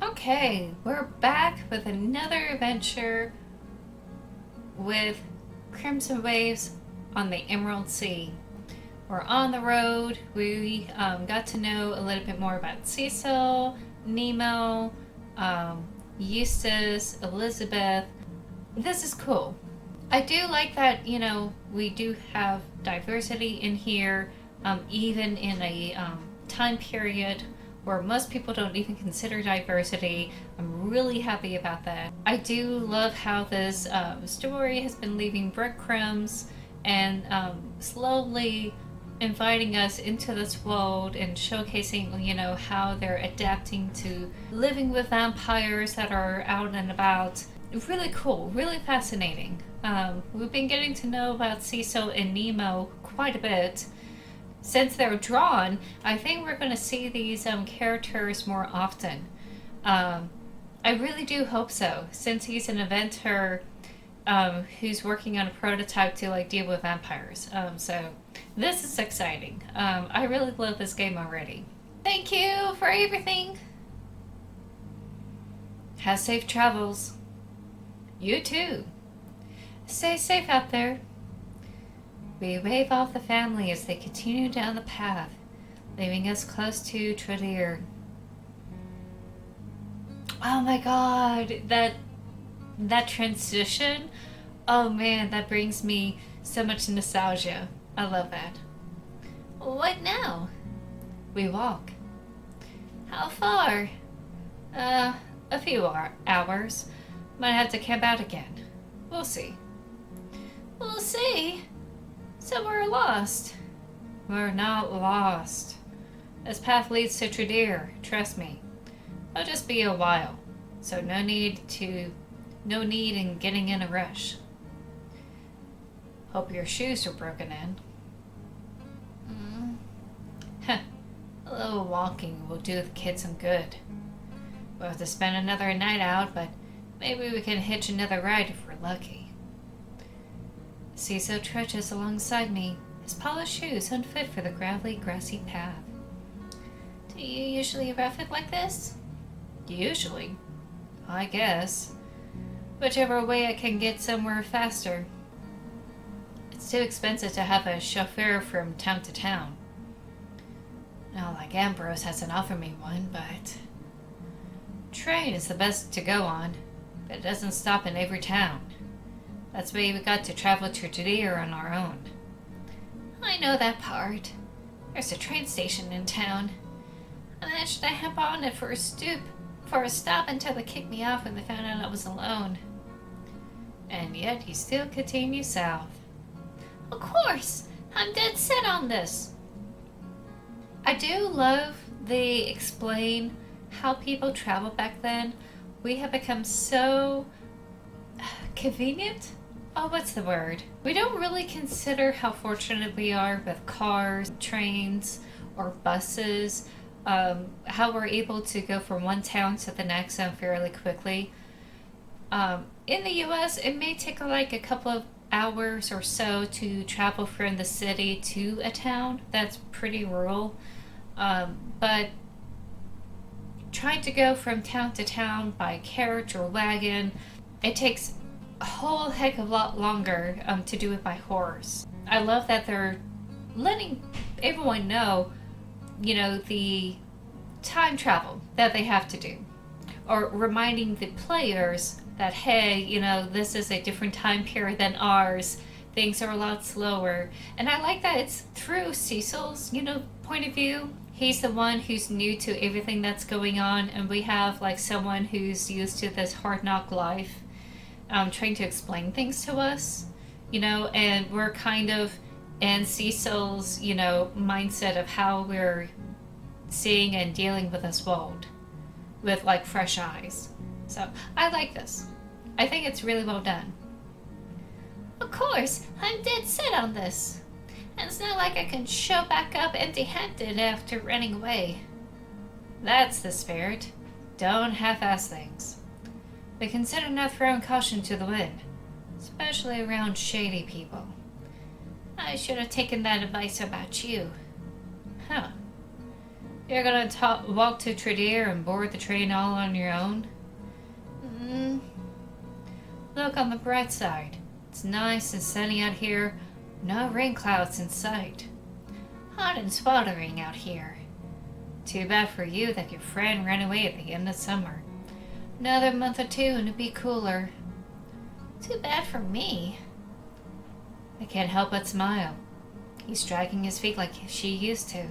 Okay, we're back with another adventure with Crimson Waves on the Emerald Sea. We're on the road. We got to know a little bit more about Cecil, Nemo, Eustace, Elizabeth. This is cool. I do like that, we do have diversity in here, even in a time period where most people don't even consider diversity. I'm really happy about that. I do love how this story has been leaving breadcrumbs and slowly inviting us into this world and showcasing, how they're adapting to living with vampires that are out and about. Really cool, really fascinating. We've been getting to know about Cecil and Nemo quite a bit. Since they're drawn, I think we're going to see these characters more often. I really do hope so, since he's an inventor who's working on a prototype to deal with vampires. So this is exciting. I really love this game already. Thank you for everything. Have safe travels. You too. Stay safe out there. We wave off the family as they continue down the path, leaving us close to Tradir. Oh my god, that transition, oh man, that brings me so much nostalgia. I love that. What now? We walk. How far? A few hours. Might have to camp out again. We'll see. We'll see? So we're lost. We're not lost. This path leads to Tradir, trust me. It'll just be a while, so no need in getting in a rush. Hope your shoes are broken in. A little walking will do the kids some good. We'll have to spend another night out, but maybe we can hitch another ride if we're lucky. Cecil trudges alongside me, his polished shoes unfit for the gravelly, grassy path. Do you usually rough it like this? Usually. I guess. Whichever way I can get somewhere faster. It's too expensive to have a chauffeur from town to town. Not like Ambrose hasn't offered me one, but... Train is the best to go on, but it doesn't stop in every town. That's why we got to travel to Tradir on our own. I know that part. There's a train station in town. I managed to hop on it for a stop until they kicked me off when they found out I was alone. And yet you still continue south. Of course! I'm dead set on this! I do love they explain how people traveled back then. We have become so convenient? Oh, what's the word? We don't really consider how fortunate we are with cars, trains, or buses, how we're able to go from one town to the next fairly quickly. In the US, it may take a couple of hours or so to travel from the city to a town that's pretty rural. But trying to go from town to town by carriage or wagon, it takes a whole heck of a lot longer to do it by horse. I love that they're letting everyone know, the time travel that they have to do. Or reminding the players that, hey, this is a different time period than ours. Things are a lot slower. And I like that it's through Cecil's, point of view. He's the one who's new to everything that's going on, and we have someone who's used to this hard knock life trying to explain things to us, and we're kind of in Cecil's, mindset of how we're seeing and dealing with this world with fresh eyes. So I like this. I think it's really well done. Of course, I'm dead set on this. And it's not like I can show back up empty-handed after running away. That's the spirit. Don't half-ass things. But consider not throwing caution to the wind, especially around shady people. I should have taken that advice about you. Huh. You're gonna walk to Tredear and board the train all on your own? Mm. Look on the bright side. It's nice and sunny out here. No rain clouds in sight. Hot and sweltering out here. Too bad for you that your friend ran away at the end of summer. Another month or two and it'd be cooler. Too bad for me. I can't help but smile. He's dragging his feet like she used to.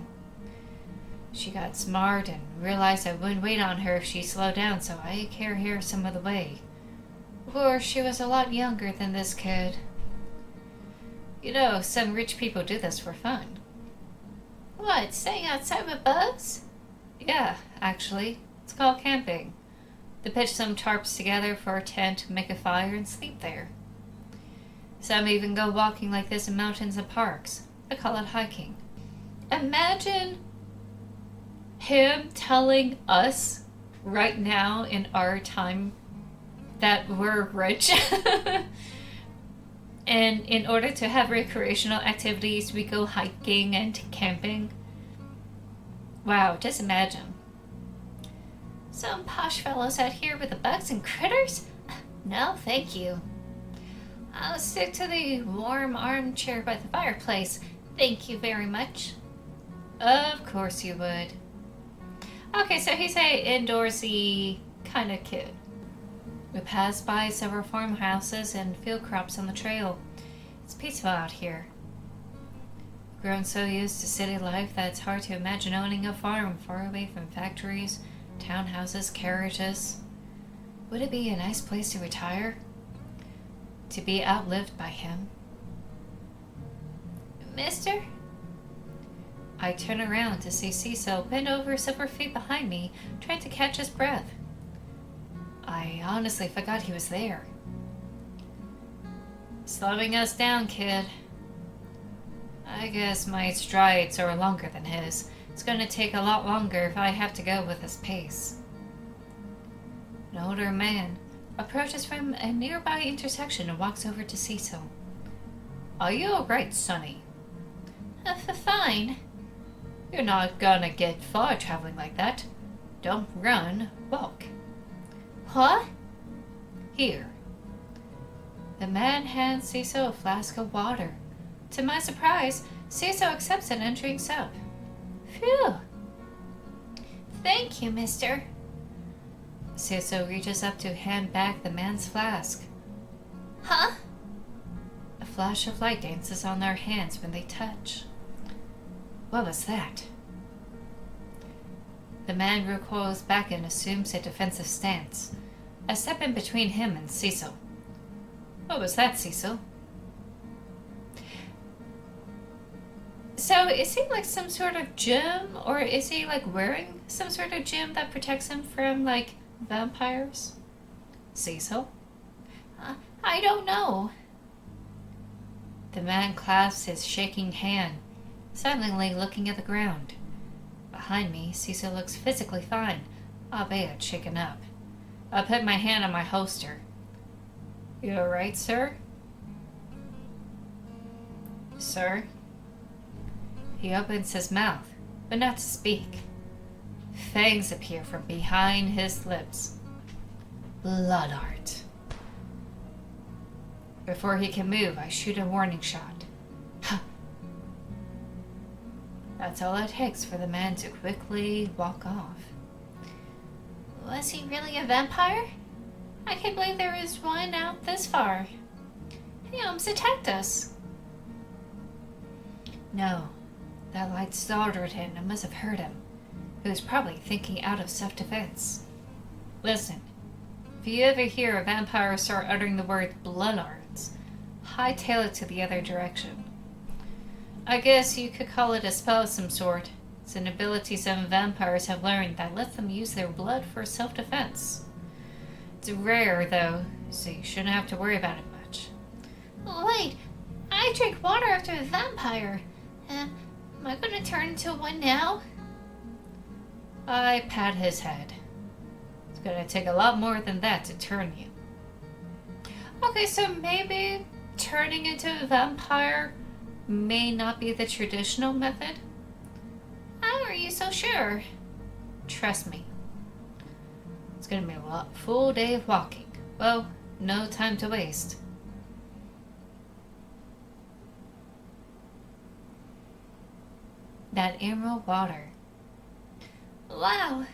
She got smart and realized I wouldn't wait on her if she slowed down, so I carry her some of the way. Of course, she was a lot younger than this kid. You know, some rich people do this for fun. What, staying outside with bugs? Yeah, actually. It's called camping. They pitch some tarps together for a tent, make a fire, and sleep there. Some even go walking like this in mountains and parks. I call it hiking. Imagine him telling us right now in our time that we're rich. And in order to have recreational activities, we go hiking and camping. Wow, just imagine. Some posh fellows out here with the bugs and critters? No, thank you. I'll stick to the warm armchair by the fireplace. Thank you very much. Of course you would. Okay, so he's a indoorsy kind of kid. We pass by several farmhouses and field crops on the trail. It's peaceful out here. Grown so used to city life that it's hard to imagine owning a farm far away from factories, townhouses, carriages. Would it be a nice place to retire? To be outlived by him? Mister? I turn around to see Cecil bent over several feet behind me, trying to catch his breath. I honestly forgot he was there. Slowing us down, kid. I guess my strides are longer than his. It's going to take a lot longer if I have to go with his pace. An older man approaches from a nearby intersection and walks over to Cecil. Are you alright, Sonny? Fine. You're not gonna get far traveling like that. Don't run, walk. What? Here. The man hands Cecil a flask of water. To my surprise, Cecil accepts it and drinks up. Phew. Thank you, mister. Cecil reaches up to hand back the man's flask. Huh? A flash of light dances on their hands when they touch. What was that? The man recoils back and assumes a defensive stance. I step in between him and Cecil. What was that, Cecil? So, is he like some sort of gem, or is he like wearing some sort of gem that protects him from like vampires? Cecil? I don't know. The man clasps his shaking hand, silently looking at the ground. Behind me, Cecil looks physically fine, albeit shaken up. I put my hand on my holster. You alright, sir? Sir? He opens his mouth, but not to speak. Fangs appear from behind his lips. Blood art. Before he can move, I shoot a warning shot. Huh. That's all it takes for the man to quickly walk off. Was he really a vampire? I can't believe there is one out this far. He almost attacked us. No, that light startled him and must have hurt him. He was probably thinking out of self-defense. Listen, if you ever hear a vampire start uttering the word blood arts, hightail it to the other direction. I guess you could call it a spell of some sort. It's an ability some vampires have learned that lets them use their blood for self-defense. It's rare, though, so you shouldn't have to worry about it much. Wait, I drank water after a vampire. Am I going to turn into one now? I pat his head. It's going to take a lot more than that to turn you. Okay, so maybe turning into a vampire may not be the traditional method? How are you so sure? Trust me. It's gonna be a full day of walking. Well, no time to waste. That emerald water. Wow!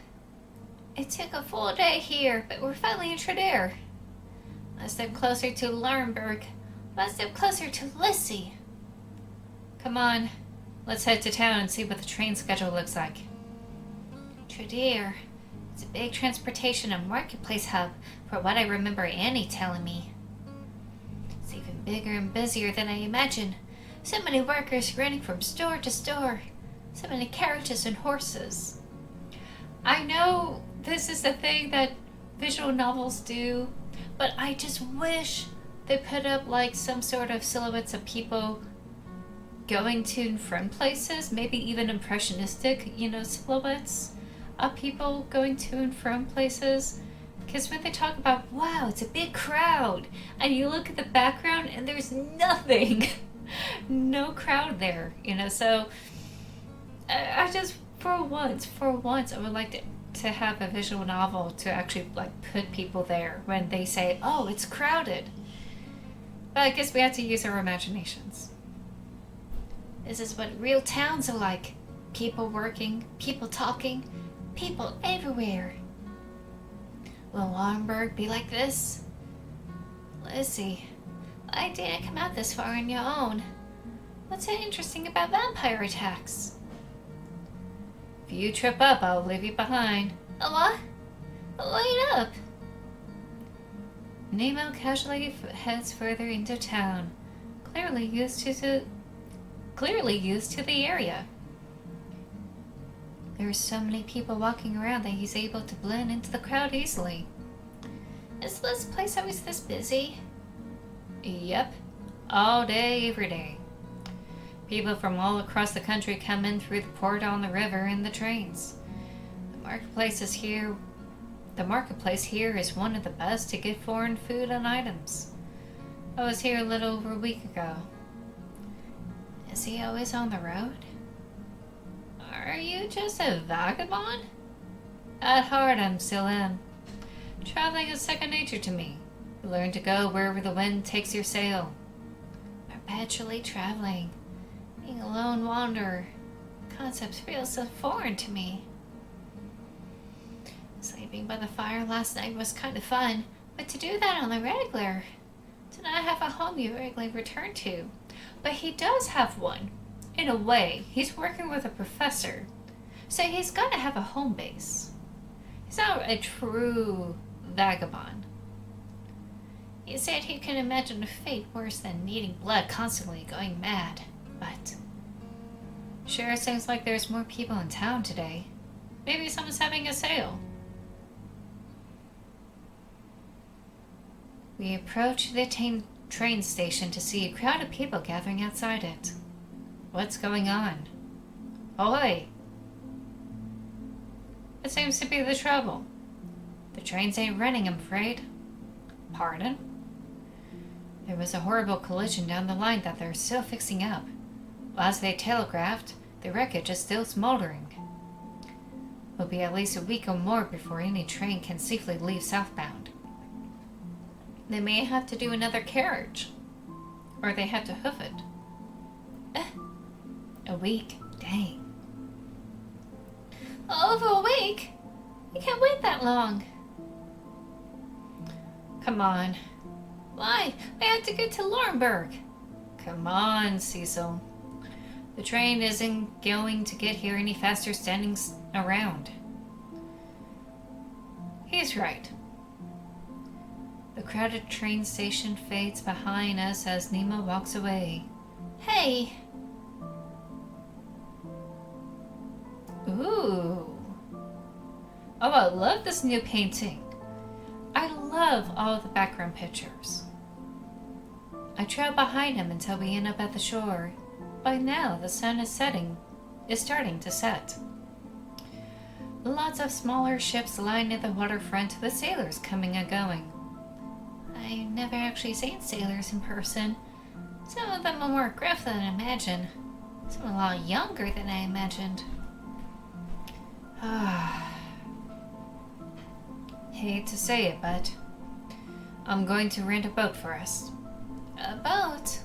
It took a full day here, but we're finally in Tredair. One step closer to Laurenburg. One step closer to Lissy. Come on, let's head to town and see what the train schedule looks like. Tredair. It's a big transportation and marketplace hub, for what I remember Annie telling me. It's even bigger and busier than I imagined. So many workers running from store to store. So many carriages and horses. I know this is a thing that visual novels do, but I just wish they put up like some sort of silhouettes of people going to and from places, maybe even impressionistic, silhouettes of people going to and from places. Because when they talk about, wow, it's a big crowd, and you look at the background and there's nothing, no crowd there, so I just, for once, I would like to have a visual novel to actually put people there when they say, oh, it's crowded. But I guess we have to use our imaginations. This is what real towns are like. People working, people talking, people everywhere. Will Laurenburg be like this? Lizzie, why didn't come out this far on your own? What's so interesting about vampire attacks? If you trip up, I'll leave you behind. What? Wait up! Nemo casually heads further into town, clearly used to the area. There are so many people walking around that he's able to blend into the crowd easily. Is this place always this busy? Yep. All day, every day. People from all across the country come in through the port on the river in the trains. The marketplace here is one of the best to get foreign food and items. I was here a little over a week ago. Is he always on the road? Are you just a vagabond? At heart, I still am. Traveling is second nature to me. You learn to go wherever the wind takes your sail. Perpetually traveling. Being a lone wanderer. Concepts feel so foreign to me. Sleeping by the fire last night was kind of fun, but to do that on the regular, to not have a home you regularly return to. But he does have one. In a way, he's working with a professor, so he's got to have a home base. He's not a true vagabond. He said he can imagine a fate worse than needing blood constantly going mad, but sure seems like there's more people in town today. Maybe someone's having a sale. We approach the train station to see a crowd of people gathering outside it. What's going on? Ahoy! It seems to be the trouble. The trains ain't running, I'm afraid. Pardon? There was a horrible collision down the line that they're still fixing up. As they telegraphed, the wreckage is still smoldering. It'll be at least a week or more before any train can safely leave southbound. They may have to do another carriage, or they have to hoof it. A week? Dang. Over a week? You can't wait that long. Come on. Why? I have to get to Laurenburg. Come on, Cecil. The train isn't going to get here any faster standing around. He's right. The crowded train station fades behind us as Nemo walks away. Hey! Ooh. Oh, I love this new painting. I love all the background pictures. I trail behind him until we end up at the shore. By now, the sun is starting to set. Lots of smaller ships line near the waterfront with sailors coming and going. I've never actually seen sailors in person. Some of them are more gruff than I imagined. Some a lot younger than I imagined. hate to say it, but I'm going to rent a boat for us. A boat?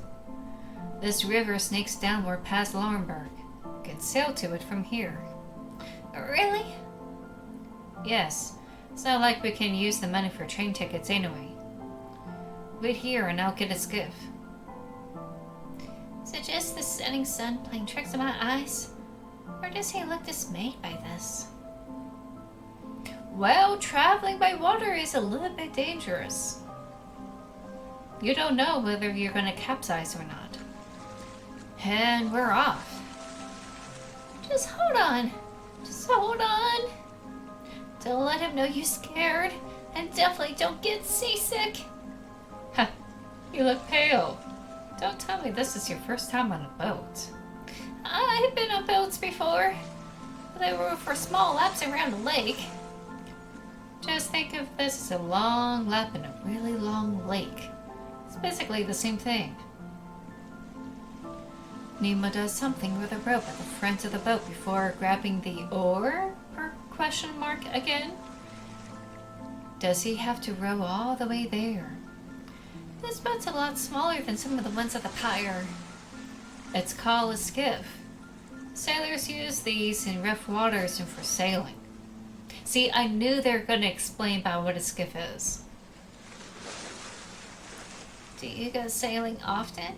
This river snakes downward past Laurenburg. We can sail to it from here. Really? Yes. It's not like we can use the money for train tickets anyway. Wait here and I'll get a skiff. Is it just the setting sun playing tricks on my eyes? Or does he look dismayed by this? Well, traveling by water is a little bit dangerous. You don't know whether you're going to capsize or not. And we're off. Just hold on. Just hold on. Don't let him know you're scared. And definitely don't get seasick. Ha! You look pale. Don't tell me this is your first time on a boat. I've been on boats before. They were for small laps around a lake. Just think of this as a long lap in a really long lake. It's basically the same thing. Nemo does something with a rope at the front of the boat before grabbing the oar? Question mark again? Does he have to row all the way there? This boat's a lot smaller than some of the ones at the pier. It's called a skiff. Sailors use these in rough waters and for sailing. See, I knew they were going to explain about what a skiff is. Do you go sailing often?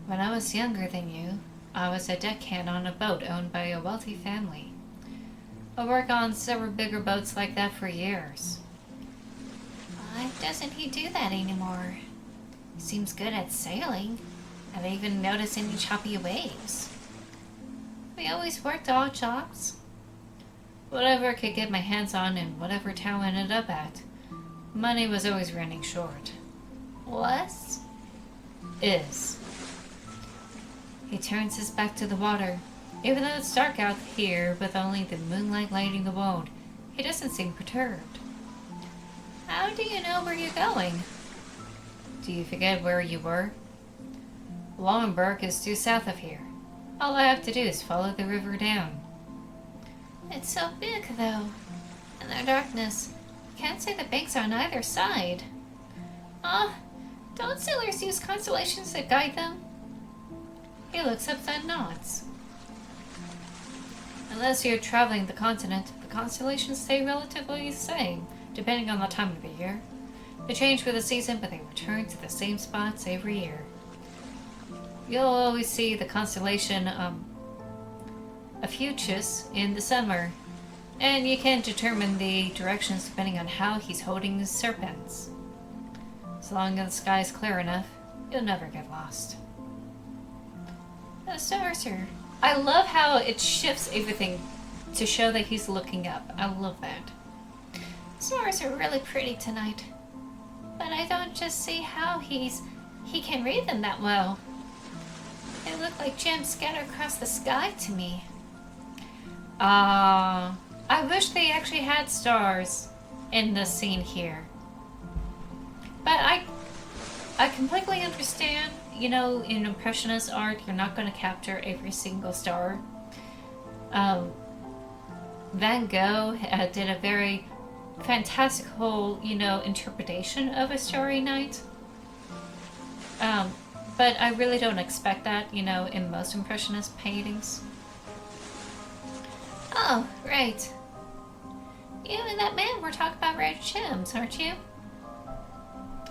When I was younger than you, I was a deckhand on a boat owned by a wealthy family. I worked on several bigger boats like that for years. Why doesn't he do that anymore? He seems good at sailing. Have I even noticed any choppy waves? We always worked odd jobs. Whatever I could get my hands on in whatever town I ended up at. Money was always running short. Was? Is. He turns his back to the water. Even though it's dark out here with only the moonlight lighting the world, he doesn't seem perturbed. How do you know where you're going? Do you forget where you were? Lauenburg is due south of here. All I have to do is follow the river down. It's so big, though. In the darkness, you can't see the banks on either side. Don't sailors use constellations to guide them? He looks up and nods. Unless you're traveling the continent, the constellations stay relatively the same, depending on the time of the year. They change with the season, but they return to the same spots every year. You'll always see the constellation Ophiuchus in the summer, and you can determine the directions depending on how he's holding his serpents. As long as the sky is clear enough, you'll never get lost. The stars are... I love how it shifts everything to show that he's looking up. I love that. Stars are really pretty tonight. But I don't just see how he can read them that well. They look like gems scattered across the sky to me. I wish they actually had stars in this scene here. But I completely understand, you know, in Impressionist art, you're not going to capture every single star. Van Gogh did a very fantastical, you know, interpretation of a Starry Night. But I really don't expect that, you know, in most Impressionist paintings. Oh, right. You and that man were talking about red gems, aren't you?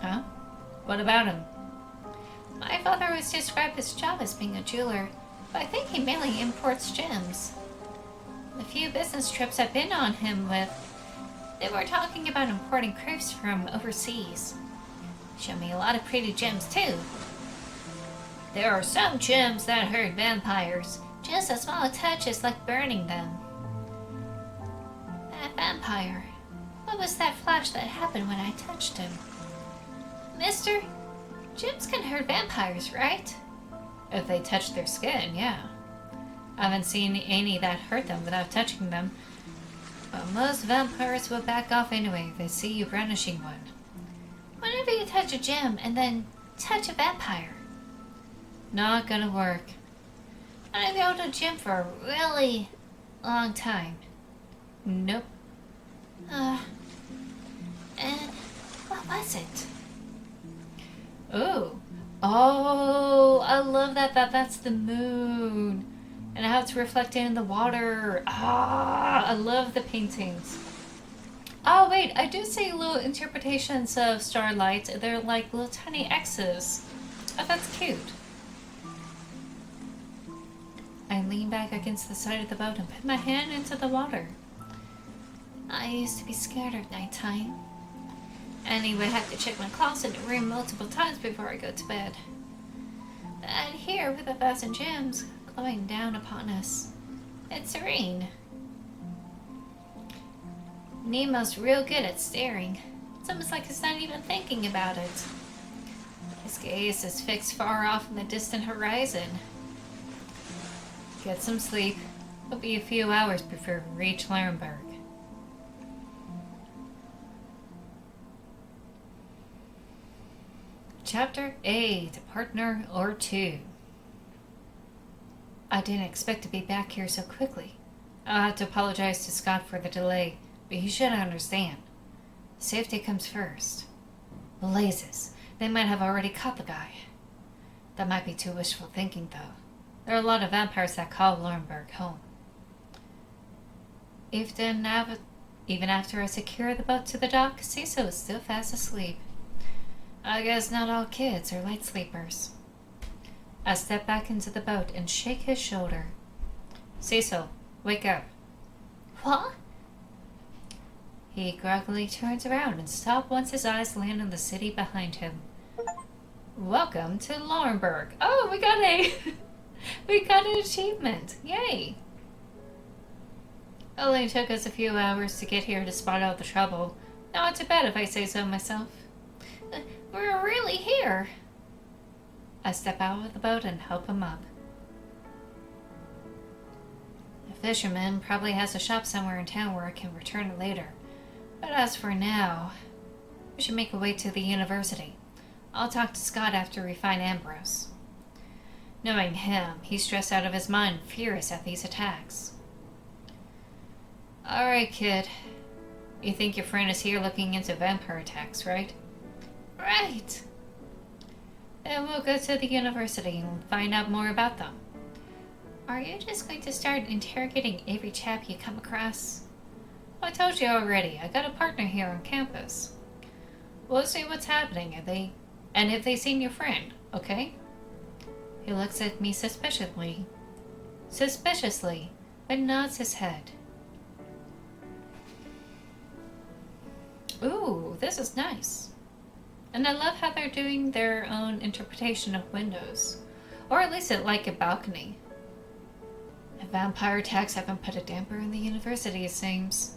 Huh? What about him? My father always described his job as being a jeweler, but I think he mainly imports gems. The few business trips I've been on him with, they were talking about importing crafts from overseas. Showed me a lot of pretty gems, too. There are some gems that hurt vampires. Just a small touch is like burning them. That vampire. What was that flash that happened when I touched him? Mister, gems can hurt vampires, right? If they touch their skin, yeah. I haven't seen any that hurt them without touching them. But most vampires will back off anyway if they see you brandishing one. Whenever you touch a gem and then touch a vampire. Not gonna work. I've held a gem for a really long time. Nope. Oh, I love that's the moon. And how it's reflected in the water. Ah, I love the paintings. Oh, wait, I do see little interpretations of starlight. They're like little tiny X's. Oh, that's cute. I lean back against the side of the boat and put my hand into the water. I used to be scared of nighttime. Anyway, I have to check my closet and room multiple times before I go to bed. And here, with 1,000 gems glowing down upon us, it's serene. Nemo's real good at staring. It's almost like he's not even thinking about it. His gaze is fixed far off in the distant horizon. Get some sleep. It'll be a few hours before we reach Laurenburg. Chapter 8, Partner or Two. I didn't expect to be back here so quickly. I'll have to apologize to Scott for the delay, but he should understand. Safety comes first. Blazes. They might have already caught the guy. That might be too wishful thinking, though. There are a lot of vampires that call Laurenburg home. Even after I secure the boat to the dock, Cecil is still fast asleep. I guess not all kids are light sleepers. I step back into the boat and shake his shoulder. Cecil, wake up. What? He groggily turns around and stops once his eyes land on the city behind him. Welcome to Laurenburg. Oh, we got an achievement. Yay. Only took us a few hours to get here despite all the trouble. Not too bad if I say so myself. We're really here. I step out of the boat and help him up. The fisherman probably has a shop somewhere in town where I can return it later. But as for now, we should make a way to the university. I'll talk to Scott after we find Ambrose. Knowing him, he's stressed out of his mind, furious at these attacks. Alright, kid. You think your friend is here looking into vampire attacks, right? Right. Then we'll go to the university and find out more about them. Are you just going to start interrogating every chap you come across? I told you already, I got a partner here on campus. We'll see what's happening if they seen your friend, okay? He looks at me suspiciously, but nods his head. Ooh, this is nice. And I love how they're doing their own interpretation of windows. Or at least like a balcony. The vampire attacks haven't put a damper in the university, it seems.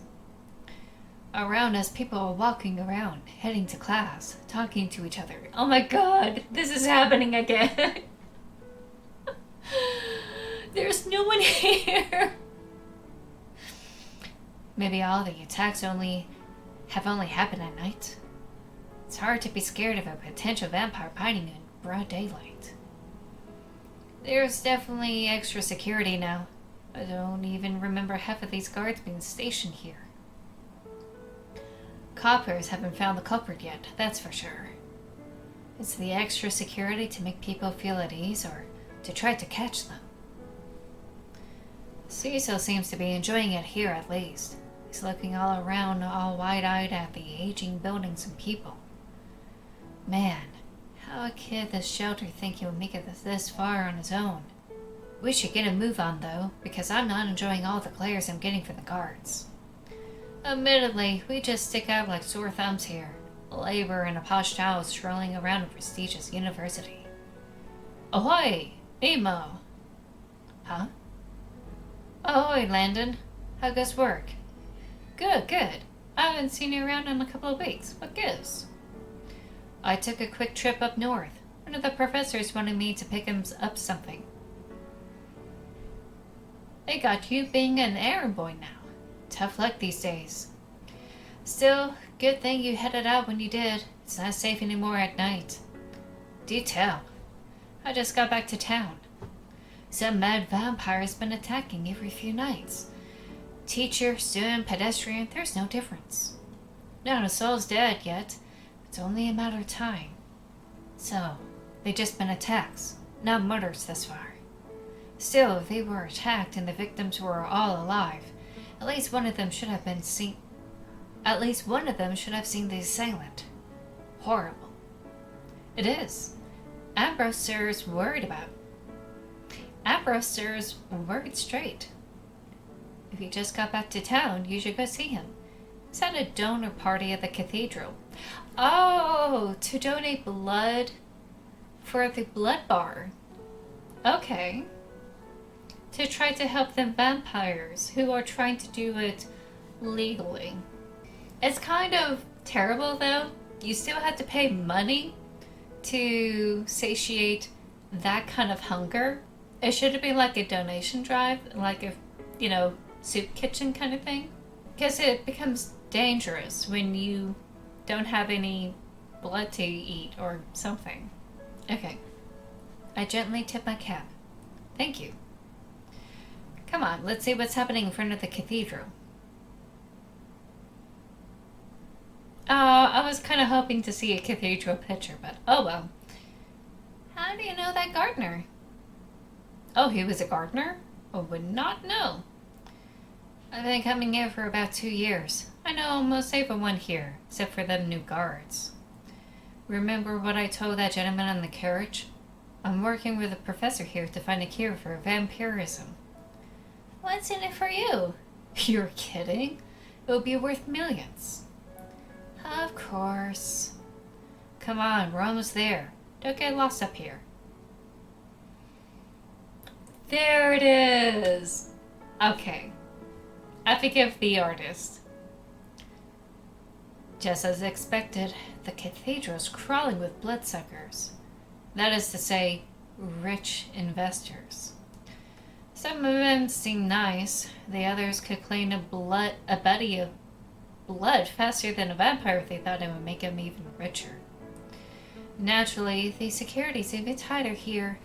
Around us, people are walking around, heading to class, talking to each other. Oh my god, this is happening again. There's no one here. Maybe all the attacks have only happened at night. It's hard to be scared of a potential vampire biting in broad daylight. There's definitely extra security now. I don't even remember half of these guards being stationed here. Coppers haven't found the culprit yet, that's for sure. It's the extra security to make people feel at ease or to try to catch them. Cecil seems to be enjoying it here at least. He's looking all around, all wide-eyed at the aging buildings and people. Man, how a kid this shelter think he would make it this far on his own. We should get a move on though, because I'm not enjoying all the glares I'm getting from the guards. Admittedly, we just stick out like sore thumbs here. Labor and a posh child strolling around a prestigious university. Ahoy, Nemo! Huh? Ahoy, Landon. How goes work? Good. I haven't seen you around in a couple of weeks. What gives? I took a quick trip up north. One of the professors wanted me to pick him up something. They got you being an errand boy now. Tough luck these days. Still, good thing you headed out when you did. It's not safe anymore at night. Do tell. I just got back to town. Some mad vampire has been attacking every few nights. Teacher, student, pedestrian, there's no difference. Not a soul's dead yet. It's only a matter of time. So, They've just been attacks, not murders thus far. Still, if they were attacked and the victims were all alive, at least one of them should have seen the assailant. Horrible. It is. Ambrose sir's worried straight. If he just got back to town, you should go see him. He's at a donor party at the cathedral. Oh, to donate blood for the blood bar. Okay. To try to help the vampires who are trying to do it legally. It's kind of terrible though. You still have to pay money to satiate that kind of hunger. It should be like a donation drive, like a, soup kitchen kind of thing. Because it becomes dangerous when you don't have any blood to eat or something. Okay. I gently tip my cap. Thank you. Come on, let's see what's happening in front of the cathedral. I was kind of hoping to see a cathedral picture, but oh well. How do you know that gardener? Oh, he was a gardener? I would not know. I've been coming here for about 2 years. I know almost everyone here, except for them new guards. Remember what I told that gentleman on the carriage? I'm working with a professor here to find a cure for vampirism. What's in it for you? You're kidding? It would be worth millions. Of course. Come on, we're almost there. Don't get lost up here. There it is! Okay. I forgive the artist. Just as expected, the cathedral's crawling with bloodsuckers. That is to say, rich investors. Some of them seem nice. The others could claim a buddy of blood faster than a vampire if they thought it would make them even richer. Naturally, the security's even tighter here.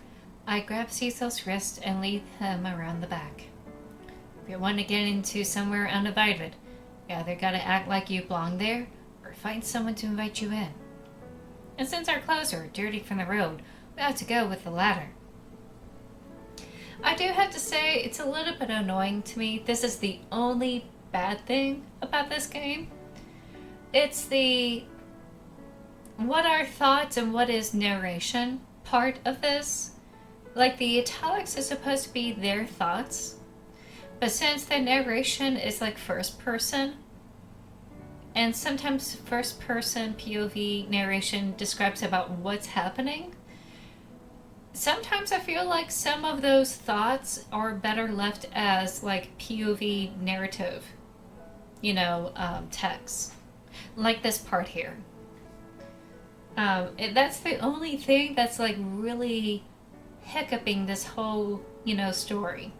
I grab Cecil's wrist and lead him around the back. If you want to get into somewhere uninvited, you either gotta act like you belong there, or find someone to invite you in. And since our clothes are dirty from the road, we have to go with the latter. I do have to say, it's a little bit annoying to me. This is the only bad thing about this game. It's the what are thoughts and what is narration part of this. Like the italics is supposed to be their thoughts, but since the narration is like first person, and sometimes first person POV narration describes about what's happening, sometimes I feel like some of those thoughts are better left as like POV narrative, text. Like this part here. That's the only thing that's like really hiccuping this whole, story.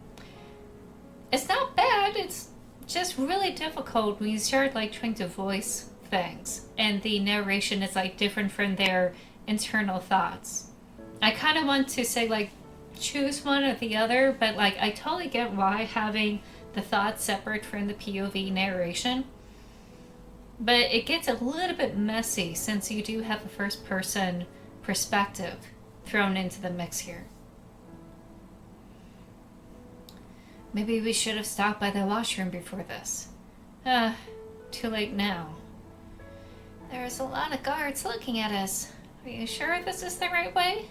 It's not bad, it's just really difficult when you start like trying to voice things and the narration is like different from their internal thoughts. I kind of want to say like choose one or the other, but like I totally get why having the thoughts separate from the POV narration. But it gets a little bit messy since you do have a first person perspective thrown into the mix here. Maybe we should have stopped by the washroom before this. Too late now. There's a lot of guards looking at us. Are you sure this is the right way?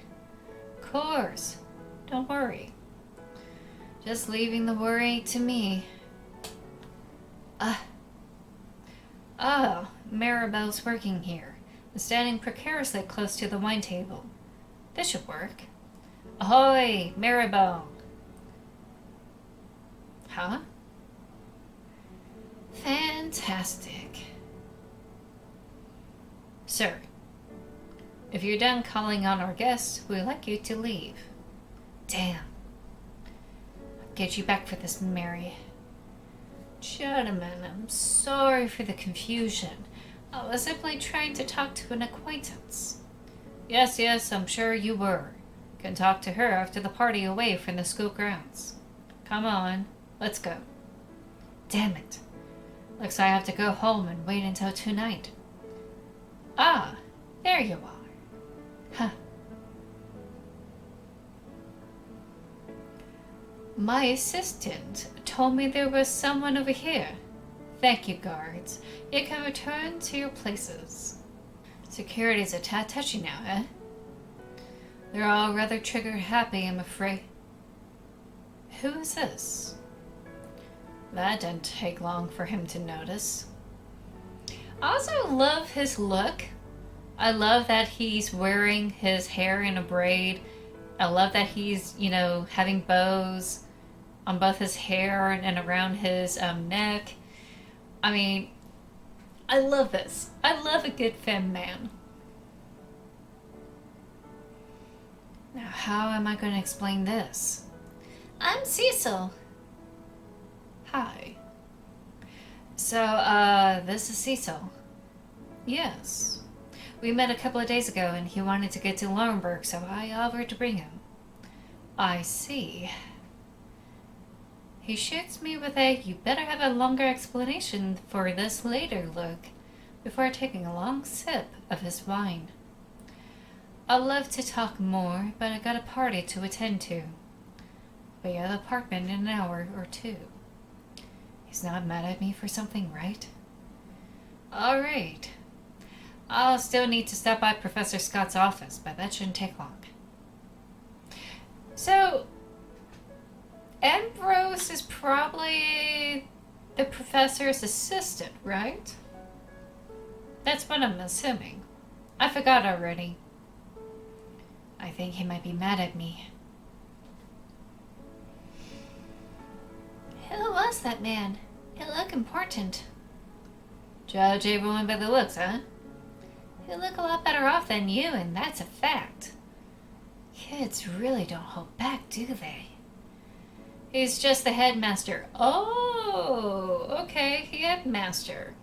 Of course. Don't worry. Just leaving the worry to me. Maribel's working here. And standing precariously close to the wine table. This should work. Ahoy, Maribel! Huh? Fantastic. Sir, if you're done calling on our guests, we'd like you to leave. Damn. I'll get you back for this, Mary. Gentlemen, I'm sorry for the confusion. I was simply trying to talk to an acquaintance. Yes, I'm sure you were. Can talk to her after the party away from the school grounds. Come on, let's go. Damn it. Looks like I have to go home and wait until tonight. Ah, there you are. Huh. My assistant told me there was someone over here. Thank you, guards. You can return to your places. Security's a tad touchy now, eh? They're all rather trigger-happy, I'm afraid. Who is this? That didn't take long for him to notice. I also love his look. I love that he's wearing his hair in a braid. I love that he's, having bows on both his hair and around his neck. I mean, I love this. I love a good femme man. Now, how am I going to explain this? I'm Cecil. Hi. So, this is Cecil. Yes. We met a couple of days ago and he wanted to get to Laurenburg, so I offered to bring him. I see. He shoots me with a, you better have a longer explanation for this later look, before taking a long sip of his wine. I'd love to talk more, but I got a party to attend to. Be at the apartment in an hour or two. He's not mad at me for something, right? Alright. I'll still need to stop by Professor Scott's office, but that shouldn't take long. So, Ambrose is probably the professor's assistant, right? That's what I'm assuming. I forgot already. I think he might be mad at me. Who was that man? He looked important. Judge everyone by the looks, huh? He look a lot better off than you, and that's a fact. Kids really don't hold back, do they? He's just the headmaster. Oh, okay, headmaster.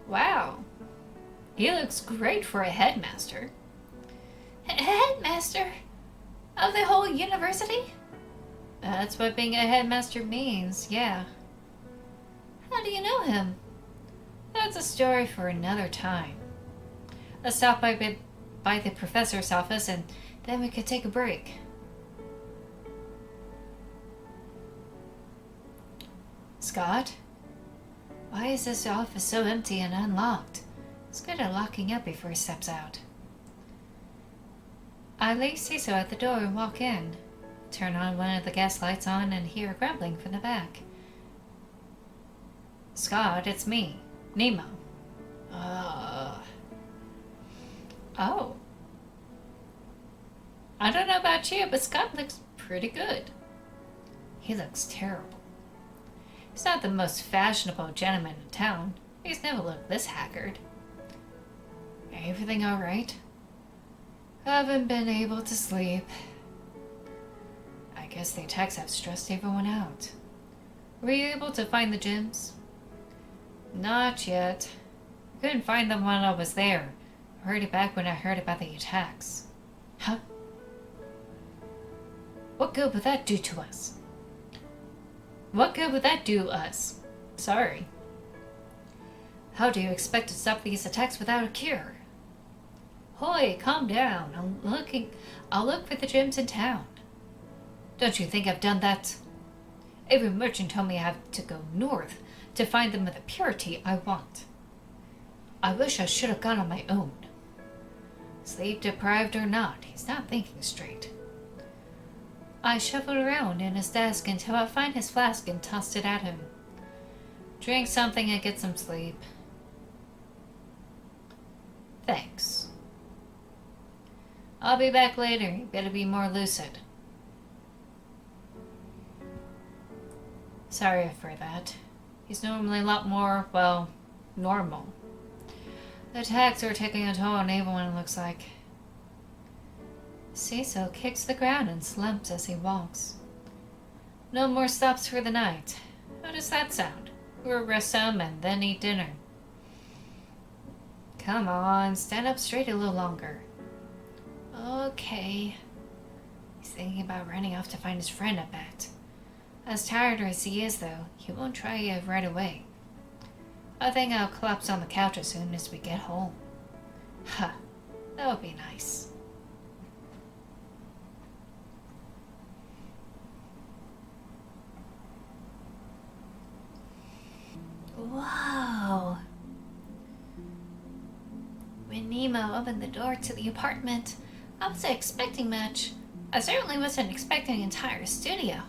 Wow. He looks great for a headmaster. Headmaster? Of the whole university? That's what being a headmaster means, yeah. How do you know him? That's a story for another time. Let's stop by the professor's office and then we could take a break. Scott? Why is this office so empty and unlocked? It's good at locking up before he steps out. I leave Cecil at the door and walk in. Turn on one of the gas lights on and hear a grumbling from the back. Scott, it's me, Nemo. Oh. I don't know about you, but Scott looks pretty good. He looks terrible. He's not the most fashionable gentleman in town. He's never looked this haggard. Everything all right? Haven't been able to sleep. I guess the attacks have stressed everyone out. Were you able to find the gems? Not yet. Couldn't find them while I was there. I heard it back when I heard about the attacks. Huh? What good would that do to us? What good would that do us? Sorry. How do you expect to stop these attacks without a cure? Hoy, calm down. I'll look for the gems in town. Don't you think I've done that? Every merchant told me I have to go north to find them with the purity I want. I wish I should have gone on my own. Sleep deprived or not, he's not thinking straight. I shuffled around in his desk until I find his flask and tossed it at him. Drink something and get some sleep. Thanks. I'll be back later. You better be more lucid. Sorry for that. He's normally a lot more, well, normal. The attacks are taking a toll on everyone, it looks like. Cecil kicks the ground and slumps as he walks. No more stops for the night. How does that sound? We'll rest some and then eat dinner. Come on, stand up straight a little longer. Okay. He's thinking about running off to find his friend, I bet. As tired as he is, though, he won't try it right away. I think I'll collapse on the couch as soon as we get home. Huh, that would be nice. Whoa. When Nemo opened the door to the apartment, I wasn't expecting much. I certainly wasn't expecting an entire studio.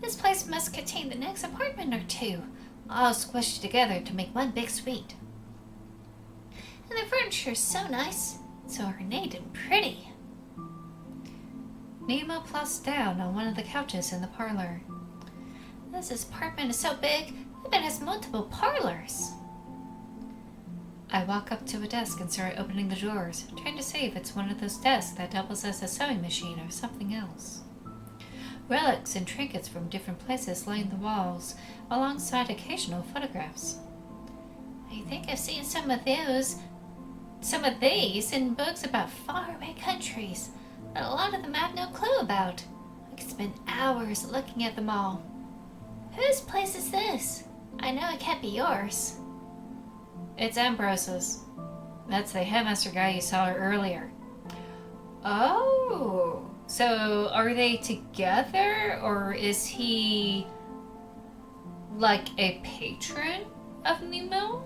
This place must contain the next apartment or two, all squished together to make one big suite. And the furniture is so nice, so ornate and pretty. Nemo plops down on one of the couches in the parlor. This apartment is so big, I bet it has multiple parlors. I walk up to a desk and start opening the drawers, trying to see if it's one of those desks that doubles as a sewing machine or something else. Relics and trinkets from different places line the walls, alongside occasional photographs. I think I've seen some of these in books about faraway countries, but a lot of them I have no clue about. I could spend hours looking at them all. Whose place is this? I know it can't be yours. It's Ambrose's. That's the headmaster guy you saw earlier. Oh, so are they together, or is he like a patron of Nemo?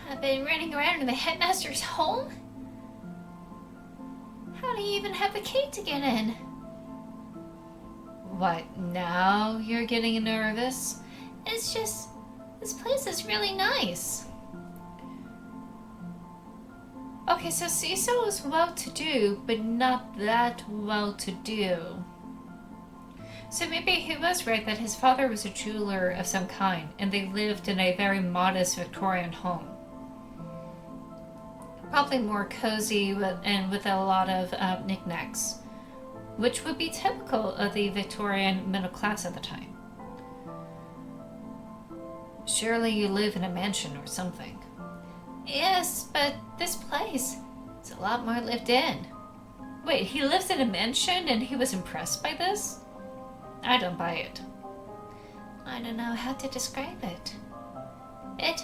I've been running around in the headmaster's home? How do you even have the key to get in? What, now you're getting nervous? It's just, this place is really nice. Okay, so Cecil is well-to-do, but not that well-to-do. So maybe he was right that his father was a jeweler of some kind, and they lived in a very modest Victorian home. Probably more cozy and with a lot of knickknacks, which would be typical of the Victorian middle class at the time. Surely you live in a mansion or something. Yes, but this place is a lot more lived in. Wait, he lives in a mansion and he was impressed by this? I don't buy it. I don't know how to describe it. It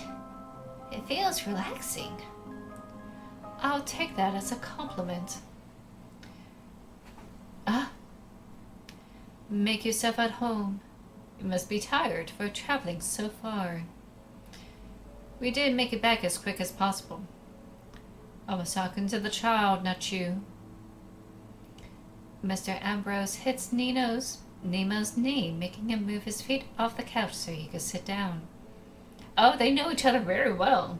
feels relaxing. I'll take that as a compliment. Make yourself at home. You must be tired for traveling so far. We did make it back as quick as possible. I was talking to the child, not you. Mr. Ambrose hits Nemo's knee, making him move his feet off the couch so he could sit down. Oh, they know each other very well.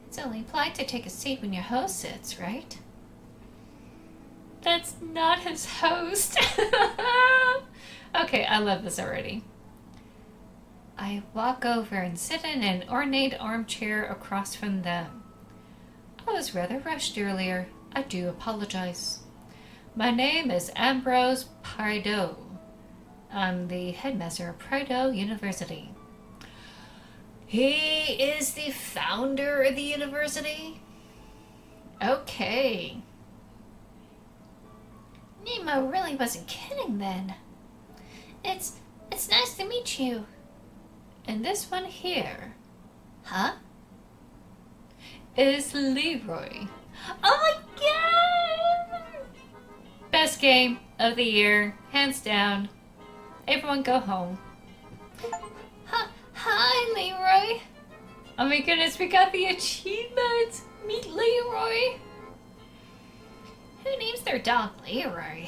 It's only polite to take a seat when your host sits, right? That's not his host. Okay, I love this already. I walk over and sit in an ornate armchair across from them. I was rather rushed earlier. I do apologize. My name is Ambrose Prideaux. I'm the headmaster of Prideaux University. He is the founder of the university? Okay. Nemo really wasn't kidding then. It's nice to meet you. And this one here. Huh? Is Leroy. Oh my god! Best game of the year, hands down. Everyone go home. Hi, Leroy. Oh my goodness, we got the achievement! Meet Leroy! Who names their dog Leroy?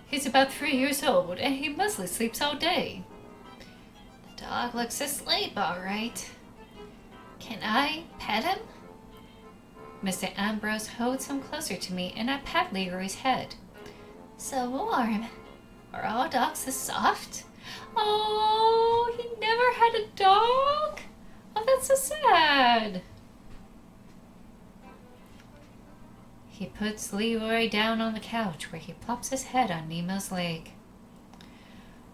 He's about 3 years old, and he mostly sleeps all day. The dog looks asleep, alright. Can I pet him? Mr. Ambrose holds him closer to me, and I pat Leroy's head. So warm. Are all dogs this soft? Oh, he never had a dog? Oh, that's so sad. He puts Leroy down on the couch where he plops his head on Nemo's leg.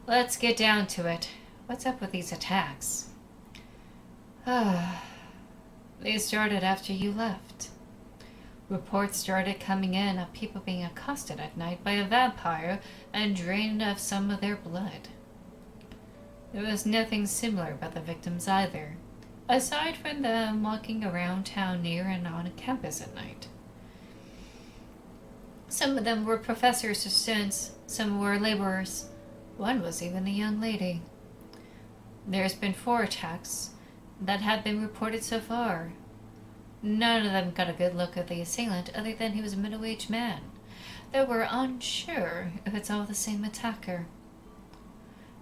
Let's get down to it. What's up with these attacks? They started after you left. Reports started coming in of people being accosted at night by a vampire and drained of some of their blood. There was nothing similar about the victims either, aside from them walking around town near and on campus at night. Some of them were professors or students, Some were laborers. One was even a young lady. There's been 4 attacks that have been reported so far. None of them got a good look at the assailant other than he was a middle-aged man, though we're unsure if it's all the same attacker.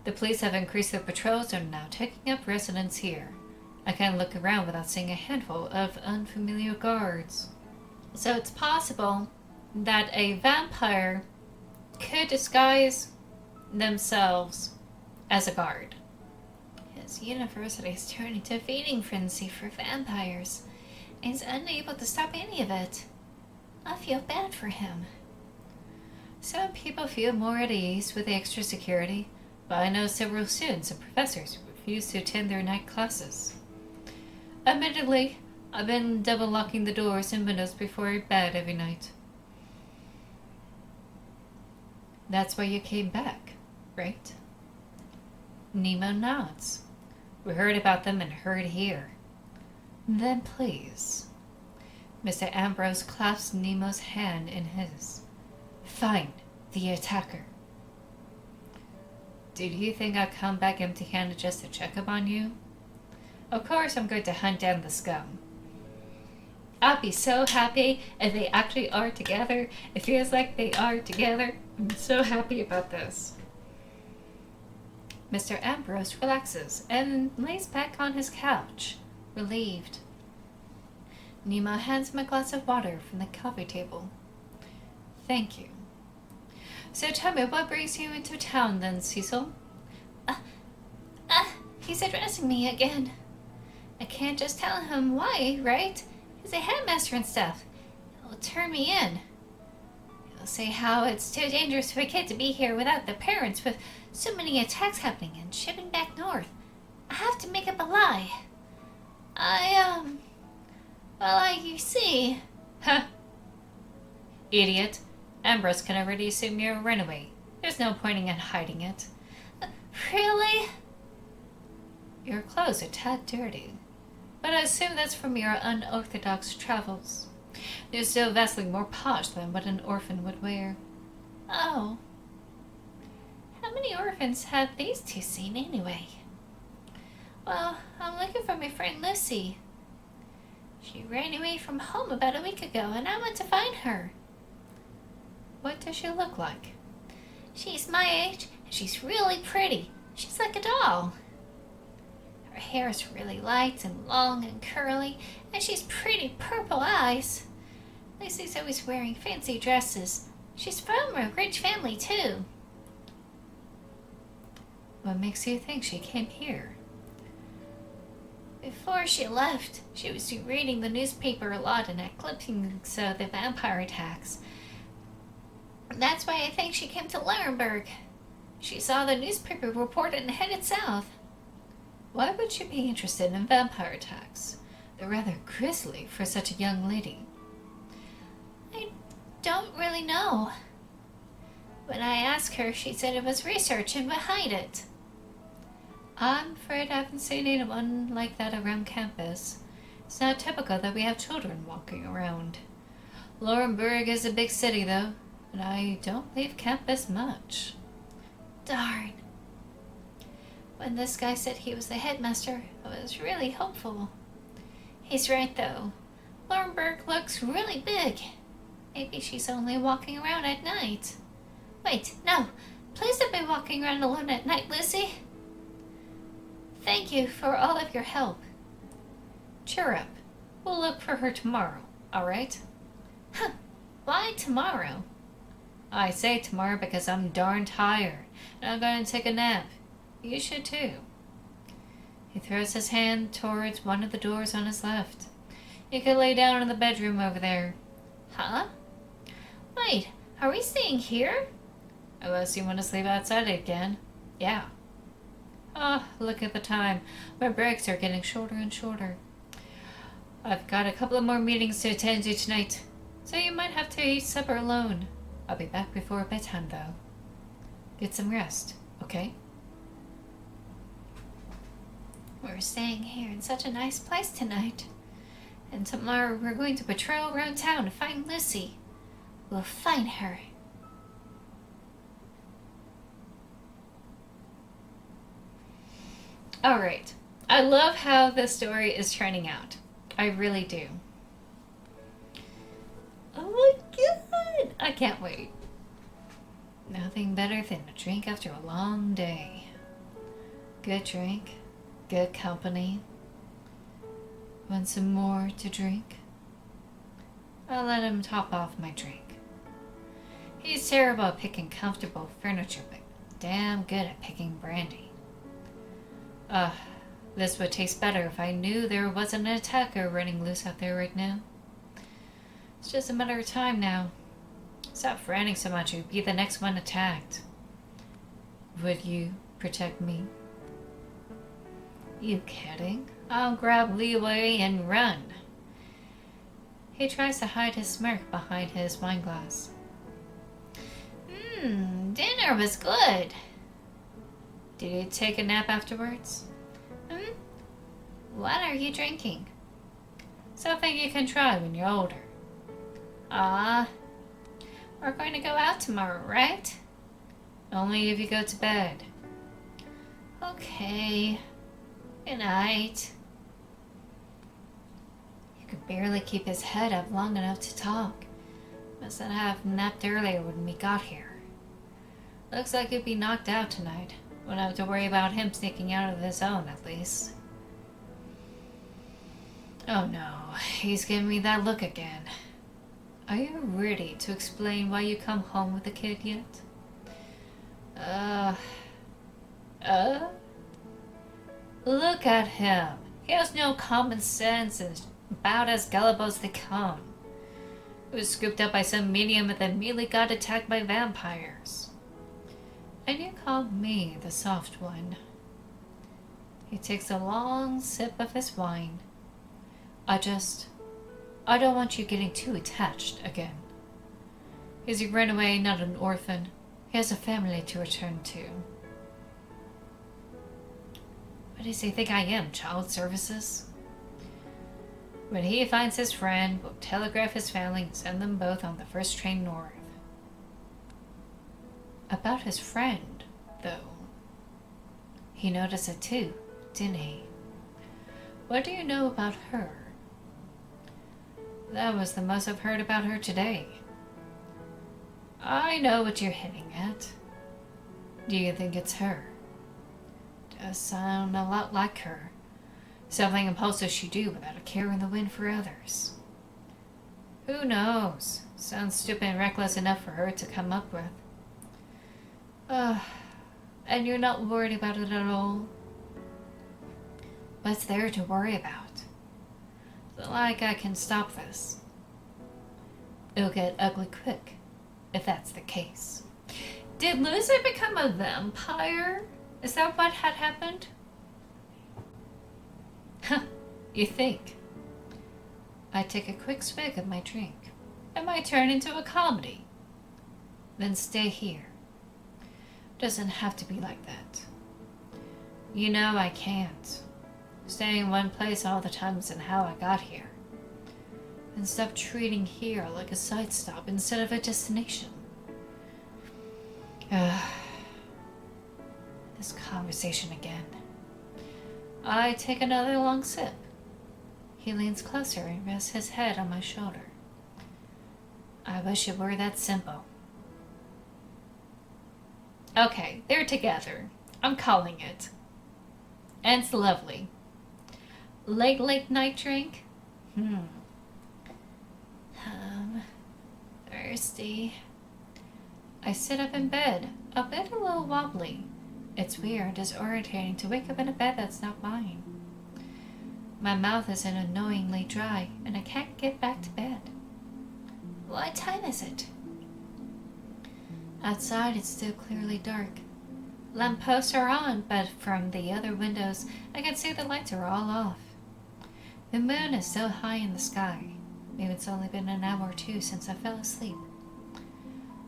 The police have increased their patrols and are now taking up residence here. I can't look around without seeing a handful of unfamiliar guards. So it's possible that a vampire could disguise themselves as a guard. His university is turning to a feeding frenzy for vampires, and he's unable to stop any of it. I feel bad for him. Some people feel more at ease with the extra security, but I know several students and professors who refuse to attend their night classes. Admittedly, I've been double locking the doors and windows before bed every night. That's why you came back, right? Nemo nods. We heard about them and heard here. Then please. Mr. Ambrose clasps Nemo's hand in his. Find the attacker. Did you think I'd come back empty-handed just to check up on you? Of course I'm going to hunt down the scum. I'll be so happy if they actually are together. It feels like they are together. I'm so happy about this. Mr. Ambrose relaxes and lays back on his couch, relieved. Nemo hands him a glass of water from the coffee table. Thank you. So tell me, what brings you into town then, Cecil? He's addressing me again. I can't just tell him why, right? He's a headmaster and stuff. He'll turn me in. He'll say how it's too dangerous for a kid to be here without the parents with so many attacks happening and shipping back north. I have to make up a lie. You see... Huh. Idiot. Ambrose can already assume you're a runaway. There's no point in hiding it. Really? Your clothes are tad dirty, but I assume that's from your unorthodox travels. They're still vastly more posh than what an orphan would wear. Oh. How many orphans have these two seen anyway? Well, I'm looking for my friend Lucy. She ran away from home about a week ago, and I went to find her. What does she look like? She's my age, and she's really pretty. She's like a doll. Her hair is really light and long and curly, and she's pretty purple eyes. Lucy's always wearing fancy dresses. She's from a rich family, too. What makes you think she came here? Before she left, she was reading the newspaper a lot and had clippings of the vampire attacks. That's why I think she came to Laurenburg. She saw the newspaper report and headed south. Why would she be interested in vampire attacks? They're rather grisly for such a young lady. I don't really know. When I asked her, she said it was research and behind it. I'm afraid I haven't seen anyone like that around campus. It's not typical that we have children walking around. Laurenburg is a big city, though, and I don't leave campus much. Darn. When this guy said he was the headmaster, I was really hopeful. He's right, though. Laurenburg looks really big. Maybe she's only walking around at night. Wait, no. Please don't be walking around alone at night, Lucy. Thank you for all of your help. Cheer up. We'll look for her tomorrow, alright? Huh. Why tomorrow? I say tomorrow because I'm darn tired, and I'm going to take a nap. You should too. He throws his hand towards one of the doors on his left. You could lay down in the bedroom over there. Huh? Wait, are we staying here? Unless you want to sleep outside again. Yeah. Oh, look at the time. My breaks are getting shorter and shorter. I've got a couple of more meetings to attend to tonight, so you might have to eat supper alone. I'll be back before bedtime, though. Get some rest, okay? We're staying here in such a nice place tonight. And tomorrow we're going to patrol around town to find Lucy. We'll find her. Alright. I love how the story is turning out. I really do. Oh my god! I can't wait. Nothing better than a drink after a long day. Good drink, good company. Want some more to drink? I'll let him top off my drink. He's terrible at picking comfortable furniture, but damn good at picking brandy. This would taste better if I knew there wasn't an attacker running loose out there right now. It's just a matter of time now. Stop fretting so much, you'd be the next one attacked. Would you protect me? You kidding? I'll grab Leeway and run. He tries to hide his smirk behind his wineglass. Dinner was good. Did you take a nap afterwards? What are you drinking? Something you can try when you're older. We're going to go out tomorrow, right? Only if you go to bed. Okay. Good night. He could barely keep his head up long enough to talk. Must not have napped earlier when we got here. Looks like he'd be knocked out tonight. Won't have to worry about him sneaking out of his own, at least. Oh no, he's giving me that look again. Are you ready to explain why you come home with the kid yet? Look at him. He has no common sense and is about as gullible as they come. He was scooped up by some medium and then immediately got attacked by vampires. And you call me the soft one. He takes a long sip of his wine. I don't want you getting too attached again. He's a runaway, not an orphan. He has a family to return to. What does he think I am, child services? When he finds his friend, we'll telegraph his family and send them both on the first train north. About his friend, though. He noticed it too, didn't he? What do you know about her? That was the most I've heard about her today. I know what you're hinting at. Do you think it's her? Does sound a lot like her. Something impulsive she'd do without a care in the wind for others. Who knows? Sounds stupid and reckless enough for her to come up with. And you're not worried about it at all? What's there to worry about? It's not like I can stop this. It'll get ugly quick, if that's the case. Did Lucy become a vampire? Is that what had happened? Huh, you think? I take a quick swig of my drink. It might turn into a comedy. Then stay here. Doesn't have to be like that. You know I can't. Staying in one place all the time isn't how I got here. And stop treating here like a side stop instead of a destination. This conversation again. I take another long sip. He leans closer and rests his head on my shoulder. I wish it were that simple. Okay, they're together. I'm calling it. And it's lovely. Late night drink? Thirsty. I sit up in bed, a bit a little wobbly. It's weird, disorientating to wake up in a bed that's not mine. My mouth is annoyingly dry, and I can't get back to bed. What time is it? Outside it's still clearly dark. Lampposts are on, but from the other windows I can see the lights are all off. The moon is still high in the sky. Maybe it's only been an hour or two since I fell asleep.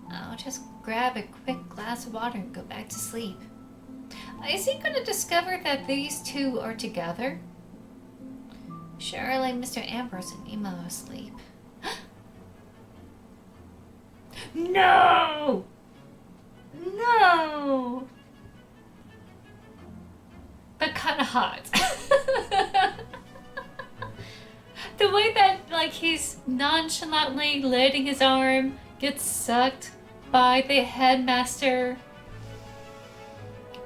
I'll just grab a quick glass of water and go back to sleep. Is he going to discover that these two are together? Surely Mr. Ambrose and Emo are asleep. No! No! But kind of hot. The way that, like, he's nonchalantly letting his arm get sucked by the headmaster.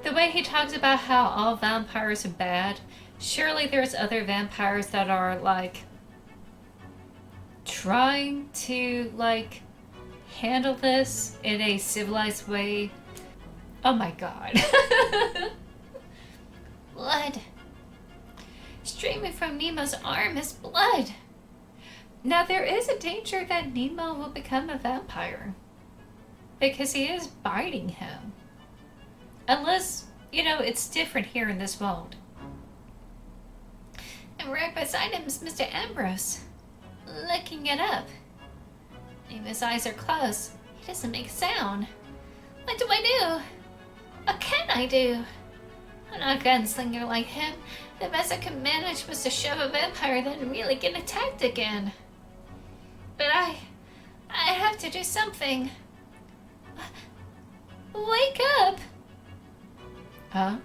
The way he talks about how all vampires are bad. Surely there's other vampires that are, like, trying to, like, handle this in a civilized way. Oh my god. Blood. Streaming from Nemo's arm is blood. Now there is a danger that Nemo will become a vampire. Because he is biting him. Unless, you know, it's different here in this world. And right beside him is Mr. Ambrose, licking it up. Nemo's eyes are closed. He doesn't make a sound. What do I do? What can I do? I'm not a gunslinger like him. The best I could manage was to shove a vampire, then really get attacked again. But I have to do something. Wake up! Huh?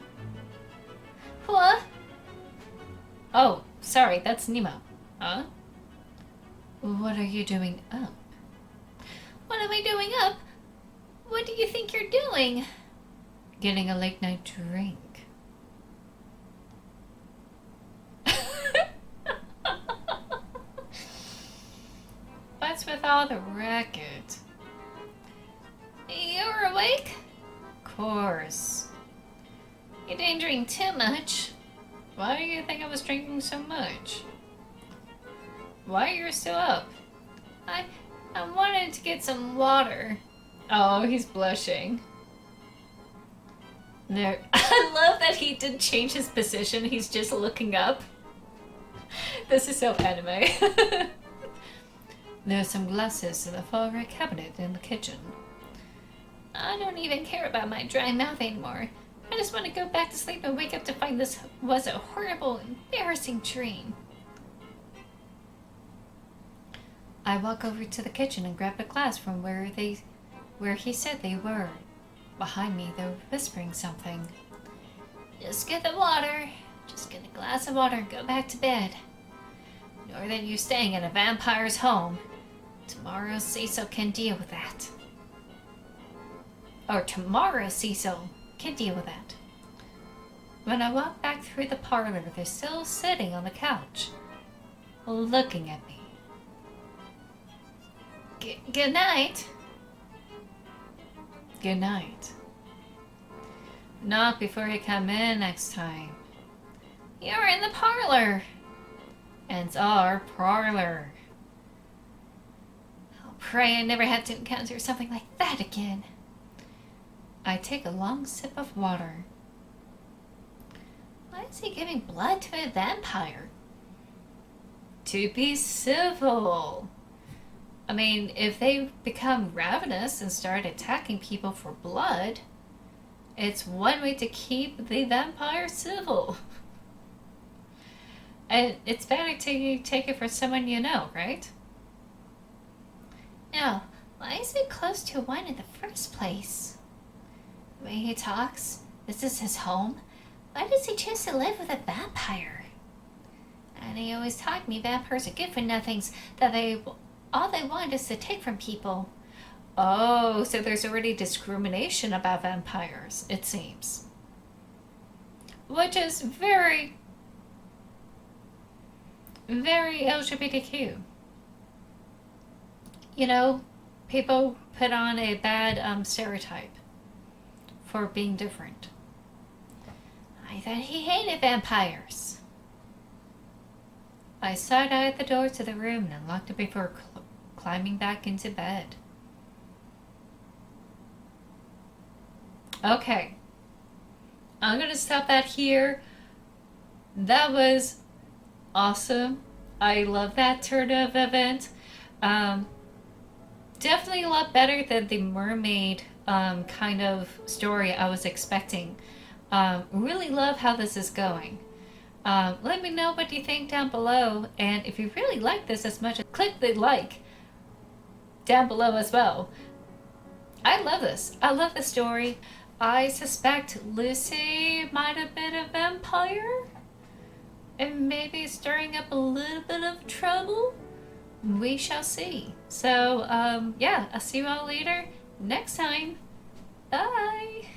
What? Oh, sorry, that's Nemo. Huh? What are you doing up? What am I doing up? What do you think you're doing? Getting a late night drink. What's with all the racket? You're awake? Of course. You didn't drink too much. Why do you think I was drinking so much? Why are you still up? I wanted to get some water. Oh, he's blushing. No, I love that he didn't change his position. He's just looking up. This is so anime. There's some glasses in the far right cabinet in the kitchen. I don't even care about my dry mouth anymore. I just want to go back to sleep and wake up to find this was a horrible, embarrassing dream. I walk over to the kitchen and grab a glass from where he said they were. Behind me, they're whispering something. Just get the water. Just get a glass of water and go back to bed. Nor that you're staying in a vampire's home. Tomorrow Cecil can deal with that. Or tomorrow Cecil can deal with that. When I walk back through the parlor, they're still sitting on the couch, looking at me. Good night. Good night. Not before you come in next time. You're in the parlor. And it's our parlor. I'll pray I never have to encounter something like that again. I take a long sip of water. Why is he giving blood to a vampire? To be civil. I mean, if they become ravenous and start attacking people for blood, it's one way to keep the vampire civil. And it's better to take it for someone you know, right? No, why is he close to one in the first place? The way he talks, this is his home. Why does he choose to live with a vampire? And he always taught me vampires are good for nothings, that all they want is to take from people. Oh, so there's already discrimination about vampires, it seems. Which is very, very LGBTQ. You know, people put on a bad stereotype for being different. I thought he hated vampires. I side-eyed the door to the room and locked it before climbing back into bed. Okay. I'm going to stop that here. That was awesome. I love that turn of event. Definitely a lot better than the mermaid kind of story I was expecting. Really love how this is going. Let me know what you think down below, and if you really like this as much, click the like down below as well. I love this. I love the story. I suspect Lucy might have been a vampire and maybe stirring up a little bit of trouble. We shall see. So, yeah, I'll see you all later next time. Bye.